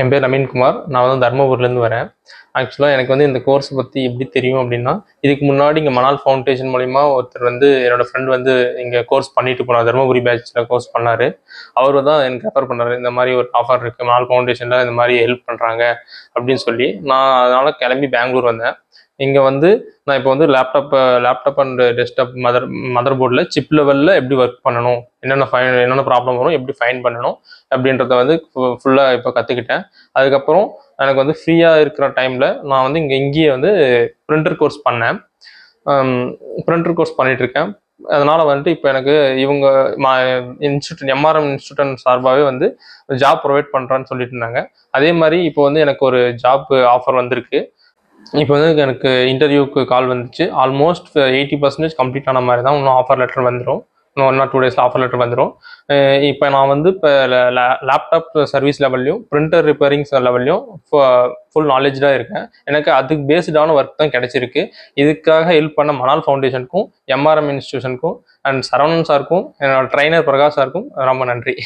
என் பேர் நவீன்குமார். நான் வந்து தர்மபுரிலேருந்து வரேன். ஆக்சுவலாக எனக்கு வந்து இந்த கோர்ஸ் பற்றி எப்படி தெரியும் அப்படின்னா, இதுக்கு முன்னாடி இங்கே மணால் ஃபவுண்டேஷன் மூலிமா ஒருத்தர் வந்து என்னோடய ஃப்ரெண்ட் வந்து இங்கே கோர்ஸ் பண்ணிட்டு போனார். தர்மபுரி பேட்சில் கோர்ஸ் பண்ணார். அவர் தான் எனக்கு ரெஃபர் பண்ணார். இந்த மாதிரி ஒரு ஆஃபர் இருக்குது, மணால் ஃபவுண்டேஷனில் இந்த மாதிரி ஹெல்ப் பண்ணுறாங்க அப்படின்னு சொல்லி. நான் அதனால் கிளம்பி பெங்களூர் வந்தேன். இங்கே வந்து நான் இப்போ வந்து லேப்டாப் அண்ட் டெஸ்க்டாப் மதர் போர்டில் சிப் லெவலில் எப்படி ஒர்க் பண்ணணும், என்னென்ன ப்ராப்ளம் வரும், எப்படி ஃபைன் பண்ணணும் அப்படின்றத வந்து ஃபுல்லாக இப்போ கற்றுக்கிட்டேன். அதுக்கப்புறம் எனக்கு வந்து ஃப்ரீயாக இருக்கிற டைமில் நான் வந்து இங்கேயே வந்து பிரிண்டர் கோர்ஸ் பண்ணேன். பிரிண்டர் கோர்ஸ் பண்ணிகிட்ருக்கேன். அதனால் வந்துட்டு இப்போ எனக்கு இவங்க இன்ஸ்டியூட் எம்ஆர்எம் இன்ஸ்டியூட் சார்பாகவே வந்து ஜாப் ப்ரொவைட் பண்ணுறான்னு சொல்லிட்டு இருந்தாங்க. அதே மாதிரி இப்போ வந்து எனக்கு ஒரு ஜாப் ஆஃபர் வந்திருக்கு. இப்போ வந்து எனக்கு இன்டர்வியூக்கு கால் வந்துச்சு. ஆல்மோஸ்ட் 80% கம்ப்ளீட் ஆன மாதிரி தான். இன்னும் ஆஃபர் லெட்டர் வந்துடும். இன்னும் 1 or 2 days ஆஃபர் லெட்டர் வந்துடும். இப்போ நான் வந்து இப்போ லேப்டாப் சர்வீஸ் லெவல்லையும் பிரிண்டர் ரிப்பேரிங்ஸ் லெவல்லையும் ஃபுல் நாலேஜாக இருக்கேன். எனக்கு அதுக்கு பேஸ்டான ஒர்க் தான் கிடைச்சிருக்கு. இதுக்காக ஹெல்ப் பண்ண மணால் ஃபவுண்டேஷனுக்கும், எம்ஆர்எம் இன்ஸ்டியூஷனுக்கும் அண்ட் சரவணன் சாருக்கும், என்னோட ட்ரைனர் பிரகாஷ் சாருக்கும் ரொம்ப நன்றி.